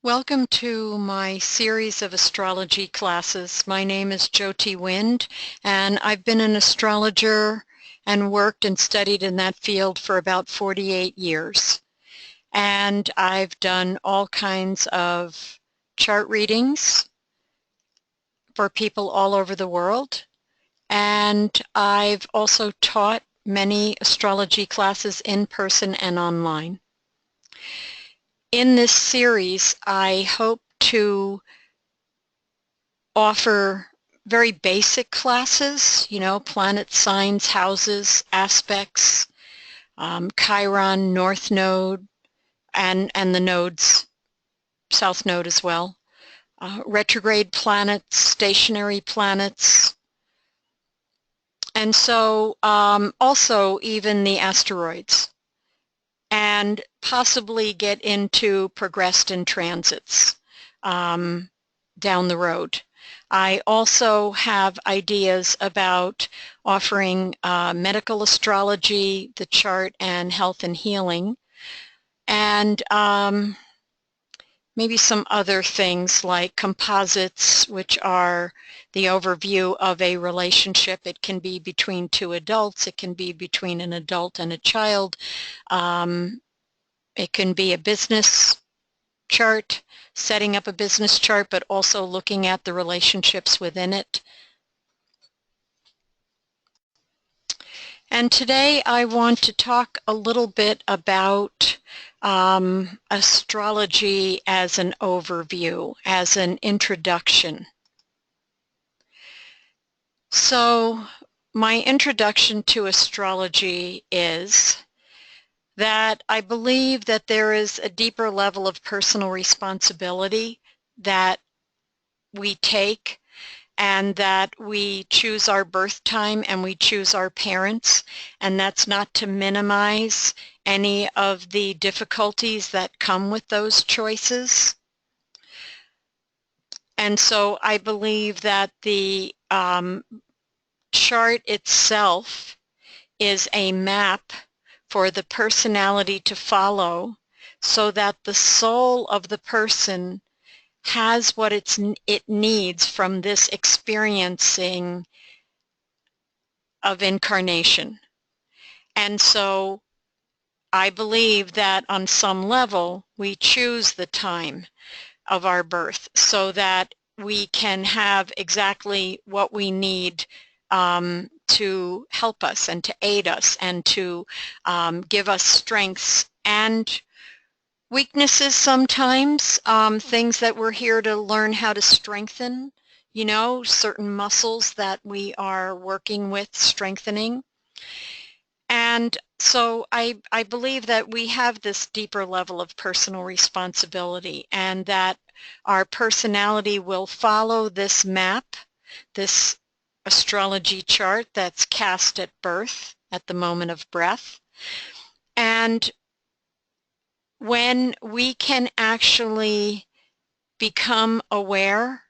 Welcome to my series of astrology classes. My name is Jyoti Wind, and I've been an astrologer and worked and studied in that field for about 48 years. And I've done all kinds of chart readings for people all over the world. And I've also taught many astrology classes in person and online. In this series, I hope to offer very basic classes, planet signs, houses, aspects, Chiron, North Node, and the nodes, South Node as well, retrograde planets, stationary planets, and so also even the asteroids, and possibly get into progressed in transits down the road. I also have ideas about offering medical astrology, the chart, and health and healing, and maybe some other things like composites, which are the overview of a relationship. It can be between two adults. It can be between an adult and a child. It can be a business chart, setting up a business chart, but also looking at the relationships within it. And today I want to talk a little bit about astrology as an overview, as an introduction. So my introduction to astrology is that I believe that there is a deeper level of personal responsibility that we take, and that we choose our birth time and we choose our parents, and that's not to minimize any of the difficulties that come with those choices. And so I believe that the chart itself is a map for the personality to follow, so that the soul of the person has what it needs from this experiencing of incarnation. And so I believe that on some level we choose the time of our birth so that we can have exactly what we need to help us and to aid us and to give us strengths and weaknesses sometimes, things that we're here to learn how to strengthen, certain muscles that we are working with strengthening. And so I believe that we have this deeper level of personal responsibility, and that our personality will follow this map, this astrology chart that's cast at birth, at the moment of breath. And when we can actually become aware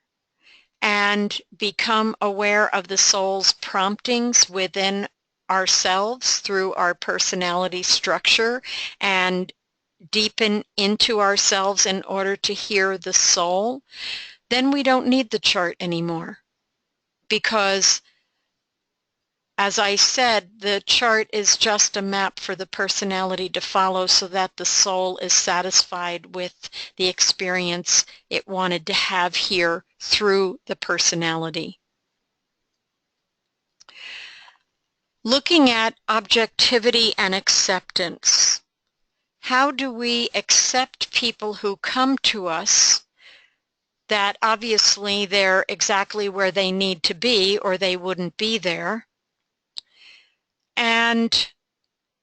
and become aware of the soul's promptings within ourselves through our personality structure and deepen into ourselves in order to hear the soul, then we don't need the chart anymore. Because, as I said, the chart is just a map for the personality to follow so that the soul is satisfied with the experience it wanted to have here through the personality. Looking at objectivity and acceptance. How do we accept people who come to us that obviously they're exactly where they need to be or they wouldn't be there? And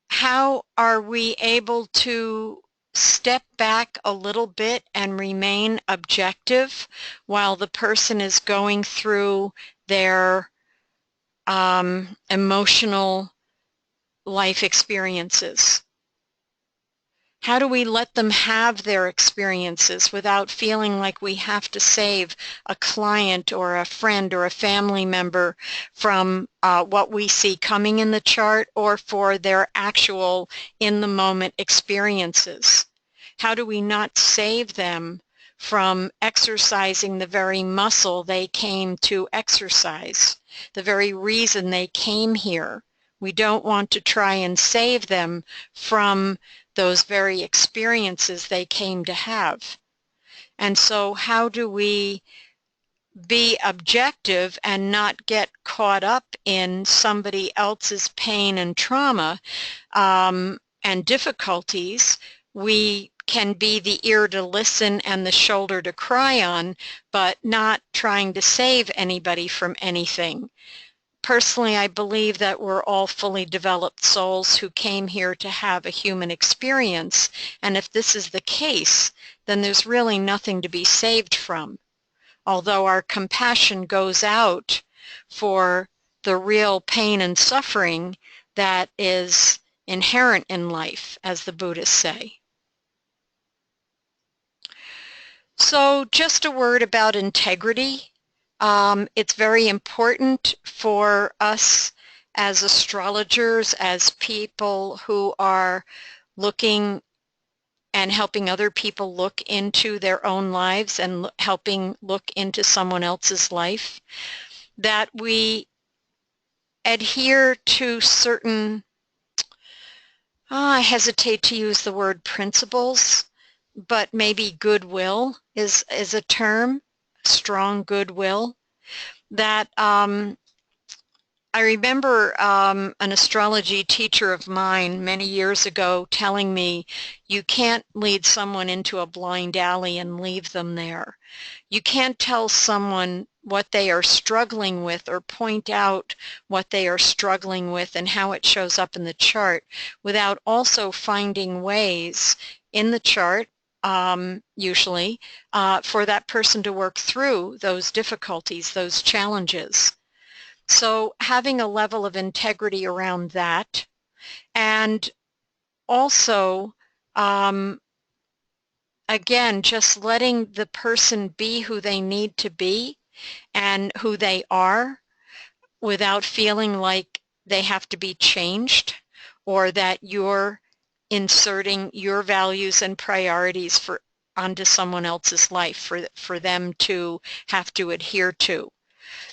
how are we able to step back a little bit and remain objective while the person is going through their emotional life experiences? How do we let them have their experiences without feeling like we have to save a client or a friend or a family member from what we see coming in the chart or for their actual in-the-moment experiences? How do we not save them from exercising the very muscle they came to exercise, the very reason they came here. We don't want to try and save them from those very experiences they came to have. And so how do we be objective and not get caught up in somebody else's pain and trauma and difficulties? We can be the ear to listen and the shoulder to cry on, but not trying to save anybody from anything. Personally, I believe that we're all fully developed souls who came here to have a human experience, and if this is the case, then there's really nothing to be saved from. Although our compassion goes out for the real pain and suffering that is inherent in life, as the Buddhists say. So just a word about integrity. It's very important for us as astrologers, as people who are looking and helping other people look into their own lives and helping look into someone else's life, that we adhere to certain, I hesitate to use the word principles, but maybe goodwill is a term, strong goodwill, that I remember an astrology teacher of mine many years ago telling me, you can't lead someone into a blind alley and leave them there. You can't tell someone what they are struggling with or point out what they are struggling with and how it shows up in the chart without also finding ways in the chart, usually, for that person to work through those difficulties, those challenges. So having a level of integrity around that, and also, again, just letting the person be who they need to be and who they are without feeling like they have to be changed or that you're inserting your values and priorities onto someone else's life for them to have to adhere to.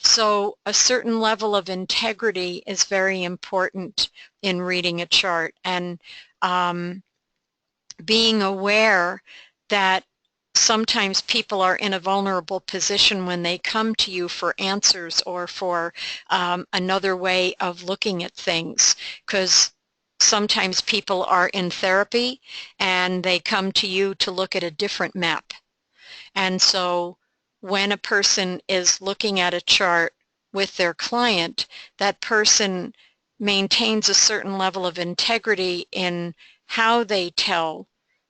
So a certain level of integrity is very important in reading a chart, and being aware that sometimes people are in a vulnerable position when they come to you for answers or for another way of looking at things, because sometimes people are in therapy and they come to you to look at a different map. And so when a person is looking at a chart with their client, that person maintains a certain level of integrity in how they tell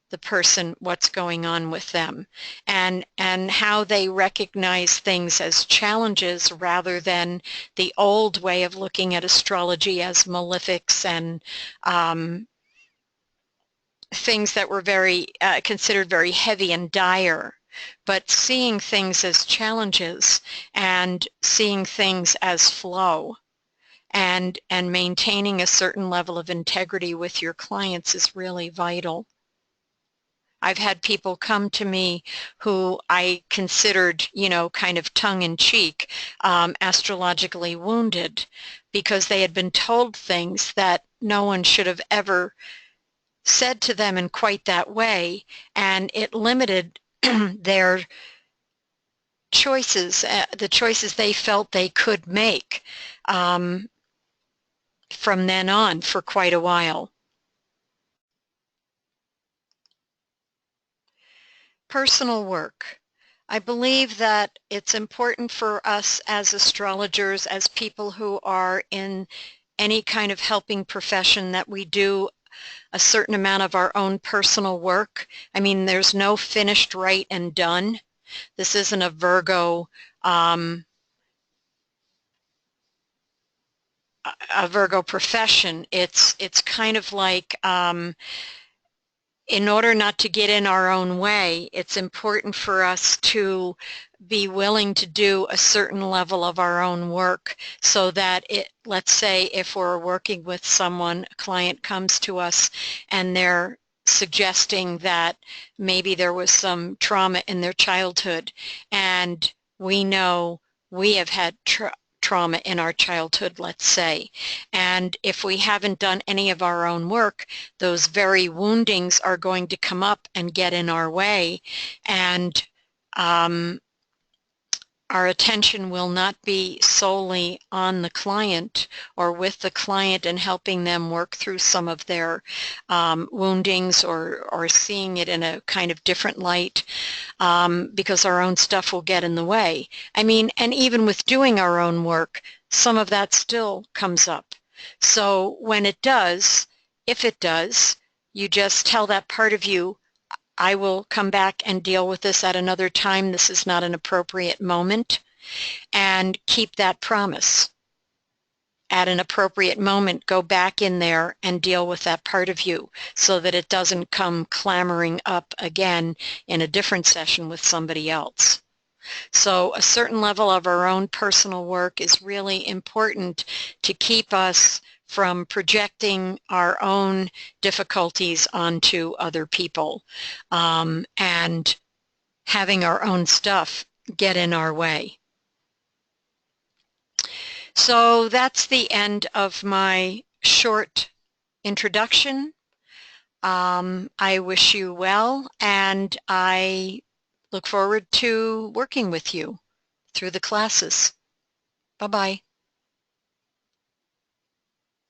the person what's going on with them and how they recognize things as challenges rather than the old way of looking at astrology as malefics and things that were very considered very heavy and dire. But seeing things as challenges and seeing things as flow and maintaining a certain level of integrity with your clients is really vital. I've had people come to me who I considered, you know, kind of tongue-in-cheek, astrologically wounded, because they had been told things that no one should have ever said to them in quite that way, and it limited their choices, the choices they felt they could make from then on for quite a while. Personal work. I believe that it's important for us as astrologers, as people who are in any kind of helping profession, that we do a certain amount of our own personal work. I mean, there's no finished, right, and done. This isn't a Virgo profession. It's kind of like in order not to get in our own way, it's important for us to be willing to do a certain level of our own work so that let's say if we're working with someone, a client comes to us and they're suggesting that maybe there was some trauma in their childhood, and we know we have had trauma in our childhood, let's say, and if we haven't done any of our own work, those very woundings are going to come up and get in our way, and our attention will not be solely on the client or with the client and helping them work through some of their woundings or seeing it in a kind of different light, because our own stuff will get in the way. I mean, and even with doing our own work, some of that still comes up. So when it does, if it does, you just tell that part of you, I will come back and deal with this at another time. This is not an appropriate moment. And keep that promise. At an appropriate moment, go back in there and deal with that part of you so that it doesn't come clamoring up again in a different session with somebody else. So a certain level of our own personal work is really important to keep us from projecting our own difficulties onto other people, and having our own stuff get in our way. So that's the end of my short introduction. I wish you well, and I look forward to working with you through the classes. Bye-bye.